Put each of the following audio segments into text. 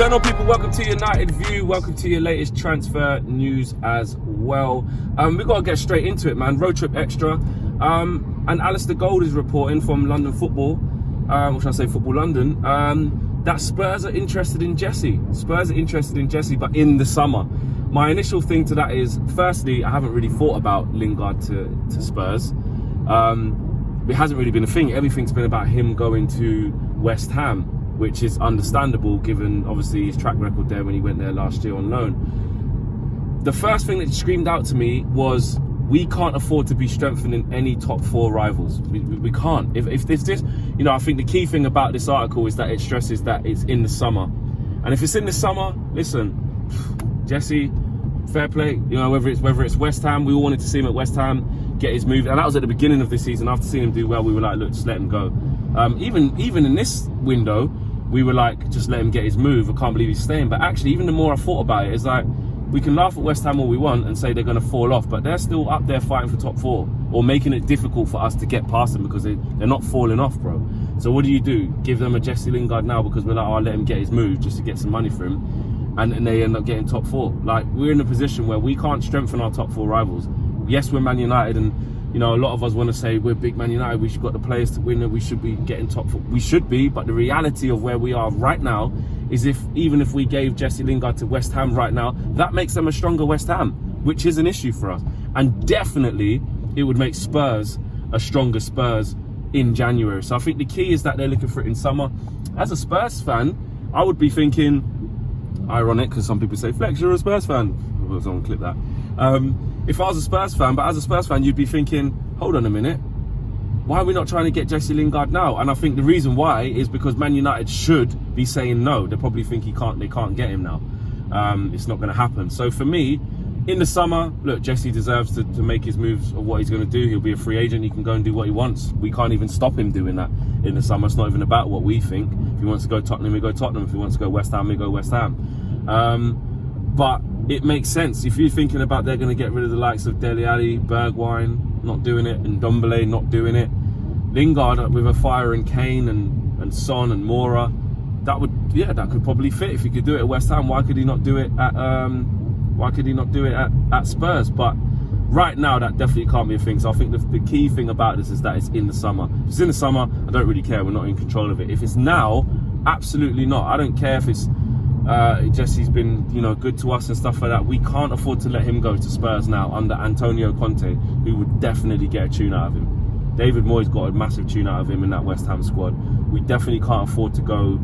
Eternal people, welcome to United View. Welcome to your latest transfer news as well. We've got to get straight into it, man. Road trip extra. And Alistair Gold is reporting from London Football, or should I say Football London, that Spurs are interested in Jesse. Spurs are interested in Jesse, but in the summer. My initial thing to that is, firstly, I haven't really thought about Lingard to Spurs. It hasn't really been a thing. Everything's been about him going to West Ham, which is understandable given obviously his track record there when he went there last year on loan. The first thing that screamed out to me was, we can't afford to be strengthening any top four rivals. We can't. If there's this, you know, I think the key thing about this article is that it stresses that it's in the summer. And if it's in the summer, listen, Jesse, fair play. You know, whether it's West Ham, we all wanted to see him at West Ham, get his move. And that was at the beginning of the season. After seeing him do well, we were like, look, just let him go. Even in this window, we were like, just let him get his move. I can't believe he's staying. But actually, even the more I thought about it, it's like, we can laugh at West Ham all we want and say they're going to fall off, but they're still up there fighting for top four, or making it difficult for us to get past them because they're not falling off, bro. So what do? Give them a Jesse Lingard now because we're like, oh, I'll let him get his move just to get some money for him, and they end up getting top four. Like, we're in a position where we can't strengthen our top four rivals. Yes, we're Man United, and you know, a lot of us want to say we're big Man United, we've got the players to win it, we should be getting top four. We should be, but the reality of where we are right now is even if we gave Jesse Lingard to West Ham right now, that makes them a stronger West Ham, which is an issue for us. And definitely, it would make Spurs a stronger Spurs in January. So I think the key is that they're looking for it in summer. As a Spurs fan, I would be thinking, ironic, because some people say, Flex, you're a Spurs fan. I was on clip that. If I was a Spurs fan, but as a Spurs fan, you'd be thinking, hold on a minute, why are we not trying to get Jesse Lingard now? And I think the reason why is because Man United should be saying no. They probably think they can't get him now. It's not going to happen. So for me, in the summer, look, Jesse deserves to make his moves of what he's going to do. He'll be a free agent. He can go and do what he wants. We can't even stop him doing that in the summer. It's not even about what we think. If he wants to go Tottenham, we go Tottenham. If he wants to go West Ham, we go West Ham. But it makes sense. If you're thinking about they're going to get rid of the likes of Dele Alli, Bergwijn, not doing it, and Ndombele not doing it, Lingard with a fire in Kane and Son and Moura, that could probably fit. If he could do it at West Ham, why could he not do it at Spurs? But right now, that definitely can't be a thing. So I think the key thing about this is that it's in the summer. If it's in the summer, I don't really care. We're not in control of it. If it's now, absolutely not. I don't care if it's Jesse's been, you know, good to us and stuff like that. We can't afford to let him go to Spurs now under Antonio Conte, who would definitely get a tune out of him. David Moyes got a massive tune out of him in that West Ham squad. We definitely can't afford to go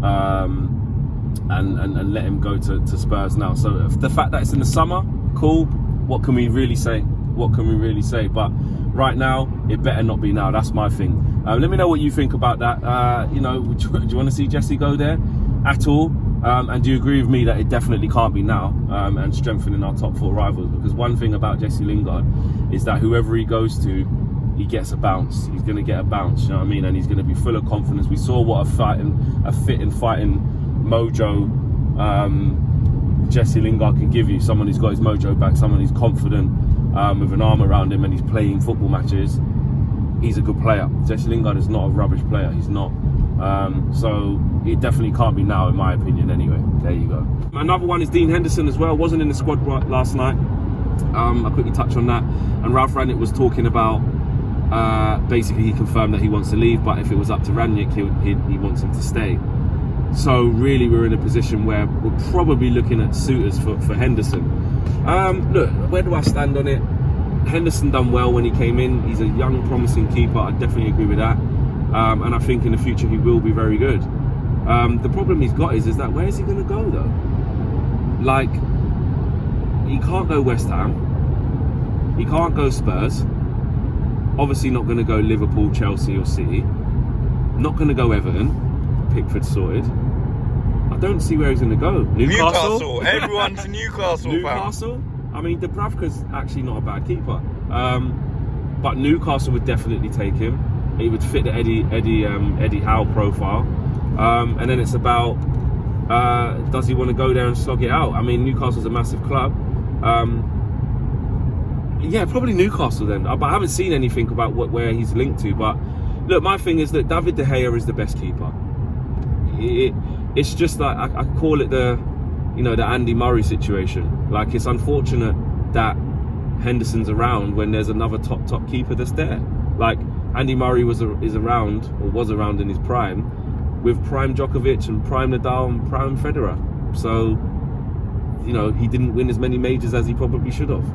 and let him go to Spurs now. So the fact that it's in the summer, cool. What can we really say? But right now, it better not be now. That's my thing. Let me know what you think about that. You know, do you want to see Jesse go there at all? And do you agree with me that it definitely can't be now, and strengthening our top four rivals? Because one thing about Jesse Lingard is that whoever he goes to, he gets a bounce. He's going to get a bounce, you know what I mean? And he's going to be full of confidence. We saw what a fit and fighting mojo Jesse Lingard can give you. Someone who's got his mojo back, someone who's confident, with an arm around him, and he's playing football matches. He's a good player. Jesse Lingard is not a rubbish player. He's not. So it definitely can't be now, in my opinion, anyway. There you go. Another one is Dean Henderson as well. Wasn't in the squad last night. I'll quickly touch on that. And Ralph Rangnick was talking about, basically he confirmed that he wants to leave, but if it was up to Rangnick, he wants him to stay. So really, we're in a position where we're probably looking at suitors for Henderson. Look, where do I stand on it? Henderson done well when he came in. He's a young, promising keeper. I definitely agree with that. And I think in the future he will be very good. The problem he's got is that where is he going to go though? Like, he can't go West Ham. He can't go Spurs. Obviously not going to go Liverpool, Chelsea or City. Not going to go Everton. Pickford sorted. I don't see where he's going to go. Newcastle. Everyone's Newcastle. Newcastle. I mean, Dubravka's actually not a bad keeper. But Newcastle would definitely take him. He would fit the Eddie Howe profile. And then it's about, does he want to go there and slog it out? I mean, Newcastle's a massive club. Yeah, probably Newcastle then. But I haven't seen anything about where he's linked to. But look, my thing is that David De Gea is the best keeper. it's just like I call it the Andy Murray situation. Like, it's unfortunate that Henderson's around when there's another top keeper that's there. Like, Andy Murray was around in his prime with prime Djokovic and prime Nadal and prime Federer. So, he didn't win as many majors as he probably should have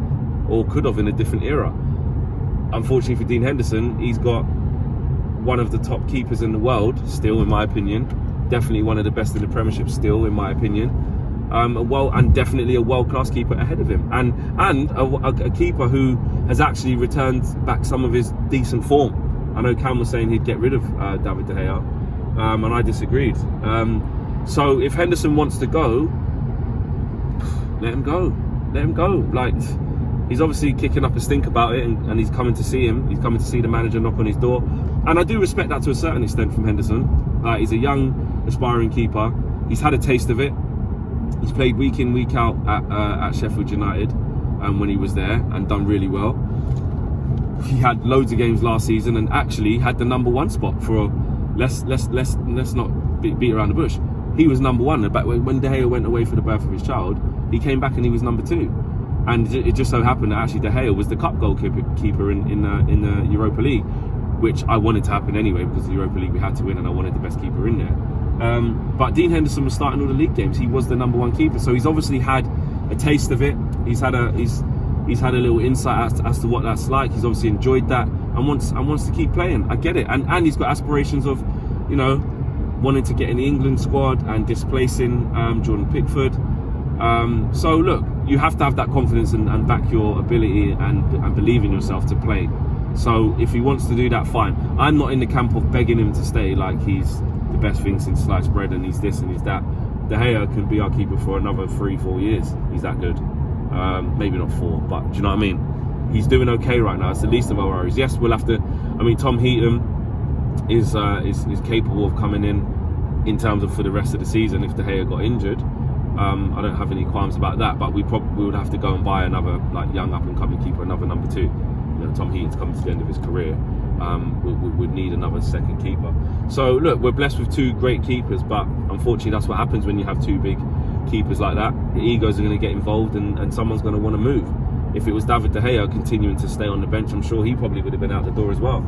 or could have in a different era. Unfortunately for Dean Henderson, he's got one of the top keepers in the world still, in my opinion. Definitely one of the best in the Premiership still, in my opinion. And definitely a world-class keeper ahead of him, and a keeper who has actually returned back some of his decent form. I know Cam was saying he'd get rid of David De Gea, and I disagreed. So if Henderson wants to go, let him go. Like, he's obviously kicking up a stink about it, and he's coming to see him. He's coming to see the manager knock on his door, and I do respect that to a certain extent from Henderson. He's a young, aspiring keeper. He's had a taste of it. He's played week in, week out at Sheffield United when he was there, and done really well. He had loads of games last season and actually had the number one spot for let's not beat around the bush. He was number one. But when De Gea went away for the birth of his child, he came back and he was number two. And it just so happened that actually De Gea was the cup goalkeeper in the Europa League, which I wanted to happen anyway, because the Europa League we had to win and I wanted the best keeper in there. But Dean Henderson was starting all the league games. He was the number one keeper, so he's obviously had a taste of it. He's had a little insight as to what that's like. He's obviously enjoyed that and wants to keep playing. I get it, and he's got aspirations of, wanting to get in the England squad and displacing Jordan Pickford. So look, you have to have that confidence and back your ability and believe in yourself to play. So if he wants to do that, fine. I'm not in the camp of begging him to stay like he's the best thing since sliced bread and he's this and he's that. De Gea can be our keeper for another 3-4 years. He's that good. Maybe not 4, but do you know what I mean? He's doing okay right now. It's the least of our worries. Yes, we'll have to. I mean, Tom Heaton is capable of coming in terms of for the rest of the season if De Gea got injured. I don't have any qualms about that, but we would have to go and buy another young up and coming keeper, another number 2. Tom Heaton's coming to the end of his career. Would need another second keeper. So look, we're blessed with 2 great keepers, but unfortunately that's what happens when you have 2 big keepers like that. The egos are going to get involved and someone's going to want to move. If it was David De Gea continuing to stay on the bench, I'm sure he probably would have been out the door as well.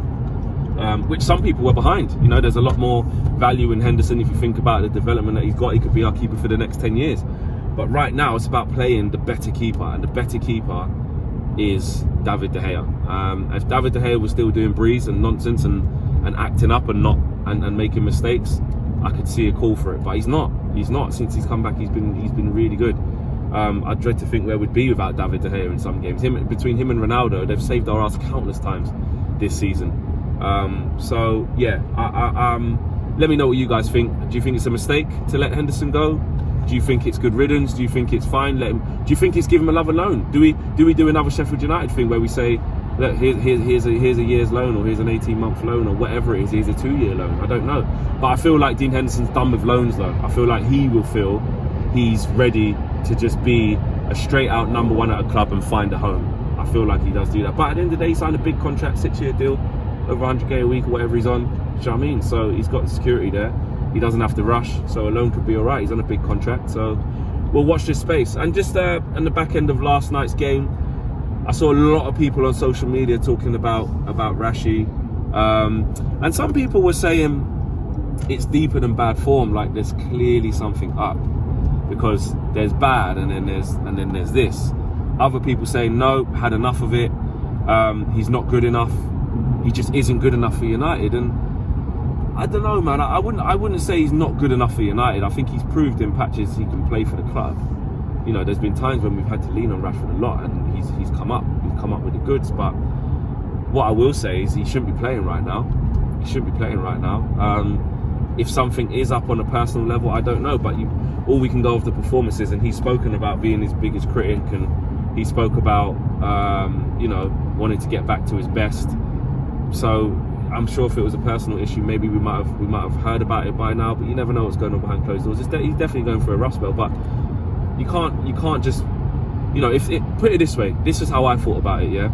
Which some people were behind. There's a lot more value in Henderson if you think about the development that he's got. He could be our keeper for the next 10 years. But right now it's about playing the better keeper, and the better keeper is David De Gea. If David De Gea was still doing breeze and nonsense and acting up and making mistakes, I could see a call for it. But he's not. Since he's come back, he's been really good. I dread to think where we'd be without David De Gea in some games. Between him and Ronaldo, they've saved our ass countless times this season. So yeah, let me know what you guys think. Do you think it's a mistake to let Henderson go? Do you think it's good riddance? Do you think it's fine? Do you think it's give him another loan? Do we do another Sheffield United thing where we say, look, here's a year's loan, or here's an 18-month loan, or whatever it is. Here's a 2-year loan. I don't know, but I feel like Dean Henderson's done with loans though. I feel like he will feel he's ready to just be a straight-out number 1 at a club and find a home. I feel like he does do that. But at the end of the day, he signed a big contract, 6-year deal, over 100k a week or whatever he's on. Do you know what I mean? So he's got security there. He doesn't have to rush, so a loan could be all right. He's on a big contract, so we'll watch this space. And just in the back end of last night's game, I saw a lot of people on social media talking about Rashi, and some people were saying it's deeper than bad form. Like there's clearly something up, because there's bad and then there's this. Other people saying no, had enough of it. He's not good enough. He just isn't good enough for United, and I don't know, man. I wouldn't say he's not good enough for United. I think he's proved in patches he can play for the club. There's been times when we've had to lean on Rashford a lot, and he's come up with the goods. But what I will say is he shouldn't be playing right now. If something is up on a personal level, I don't know. But all we can go off the performances, and he's spoken about being his biggest critic, and he spoke about wanting to get back to his best. So I'm sure if it was a personal issue, maybe we might have heard about it by now. But you never know what's going on behind closed doors. He's definitely going for a rough spell. But you can't just put it this way. This is how I thought about it. Yeah,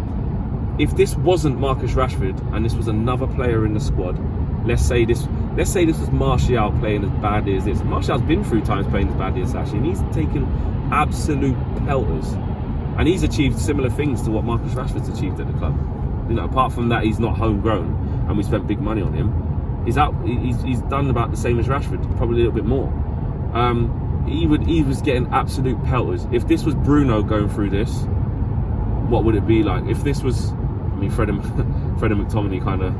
if this wasn't Marcus Rashford and this was another player in the squad, let's say this let's say this was Martial playing as badly as this. Martial's been through times playing as badly as actually, and he's taken absolute pelters. And he's achieved similar things to what Marcus Rashford's achieved at the club. You know, apart from that, he's not homegrown, and we spent big money on him. He's done about the same as Rashford, probably a little bit more. He was getting absolute pelters. If this was Bruno going through this, what would it be like? If this was, I mean, Fred and McTominay kind of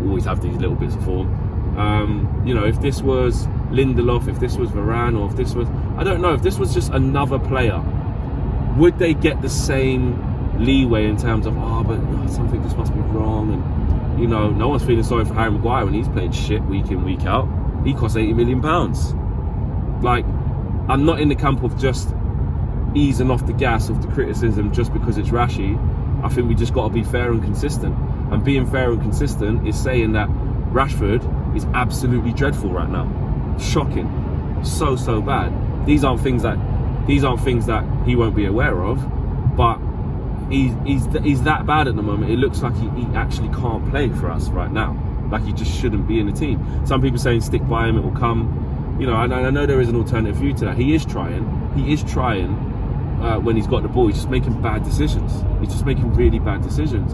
always have these little bits of form. You know, if this was Lindelof, if this was Varane, or if this was, I don't know, if this was just another player, would they get the same leeway in terms of, but something just must be wrong? And, you know, no one's feeling sorry for Harry Maguire when he's playing shit week in, week out. He costs £80 million. Like, I'm not in the camp of just easing off the gas of the criticism just because it's Rashi. I think we just got to be fair and consistent. And being fair and consistent is saying that Rashford is absolutely dreadful right now. Shocking. So bad. These aren't things that he won't be aware of, but he's that bad at the moment. It looks like he actually can't play for us right now. Like he just shouldn't be in the team. Some people saying stick by him, it will come. You know, and I know there is an alternative view to that. He is trying when he's got the ball. He's just making bad decisions. He's just making really bad decisions.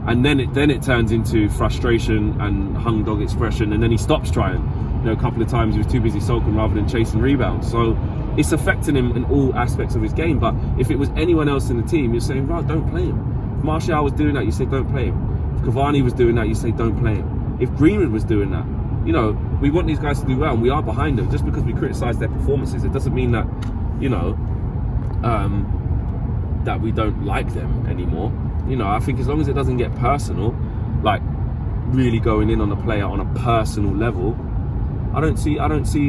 And then it turns into frustration and hung dog expression, and then he stops trying. You know, a couple of times he was too busy sulking rather than chasing rebounds. So it's affecting him in all aspects of his game. But if it was anyone else in the team, you're saying, right, don't play him. If Martial was doing that, you say don't play him. If Cavani was doing that, you say don't play him. If Greenwood was doing that, you know, we want these guys to do well, and we are behind them. Just because we criticise their performances, it doesn't mean that, you know, that we don't like them anymore. You know, I think as long as it doesn't get personal, like really going in on a player on a personal level, I don't see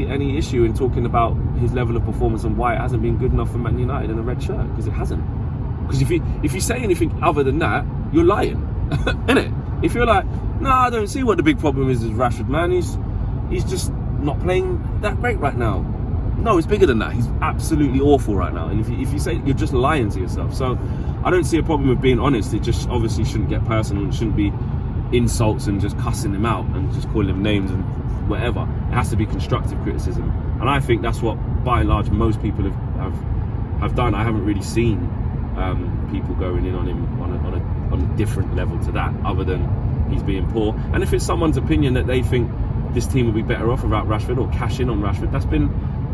any issue in talking about his level of performance and why it hasn't been good enough for Man United in a red shirt, because it hasn't. Because if you say anything other than that, you're lying, innit? If you're like, no, I don't see what the big problem is Rashford, man. He's just not playing that great right now. No, it's bigger than that. He's absolutely awful right now. And if you say, you're just lying to yourself. So I don't see a problem with being honest. It just obviously shouldn't get personal. It shouldn't be insults and just cussing him out and just calling him names and whatever. It has to be constructive criticism. And I think that's what, by and large, most people have done. I haven't really seen people going in on him on a different level to that, other than he's being poor. And if it's someone's opinion that they think this team would be better off without Rashford, or cash in on Rashford,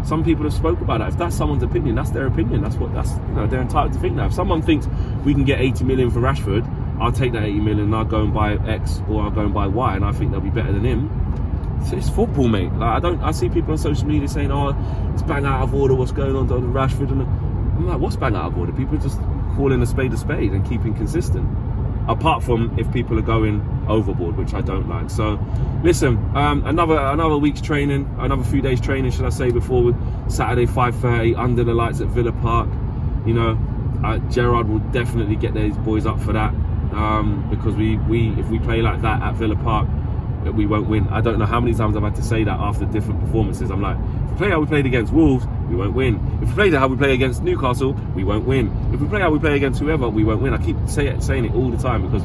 some people have spoke about that. If that's someone's opinion, that's their opinion. That's you know, they're entitled to think that. If someone thinks we can get 80 million for Rashford, I'll take that 80 million and I'll go and buy X, or I'll go and buy Y, and I think they'll be better than him. It's football, mate. Like, I see people on social media saying, it's bang out of order what's going on to Rashford, and I'm like, what's bang out of order? People are just calling a spade and keeping consistent. Apart from if people are going overboard, which I don't like. So, listen, another week's training, another few days training, should I say, before Saturday 5:30 under the lights at Villa Park. You know, Gerrard will definitely get these boys up for that, because if we play like that at Villa Park, we won't win. I don't know how many times I've had to say that after different performances. I'm like, if we play how we played against Wolves, we won't win. If we play how we play against Newcastle, we won't win. If we play how we play against whoever, we won't win. I keep saying it all the time, because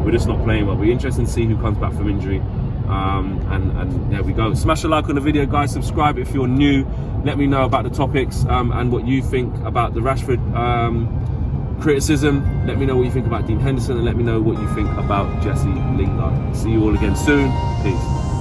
we're just not playing well. We're interested to see who comes back from injury. And there we go. Smash a like on the video, guys. Subscribe if you're new. Let me know about the topics and what you think about the Rashford criticism. Let me know what you think about Dean Henderson, and let me know what you think about Jesse Lingard. See you all again soon. Peace.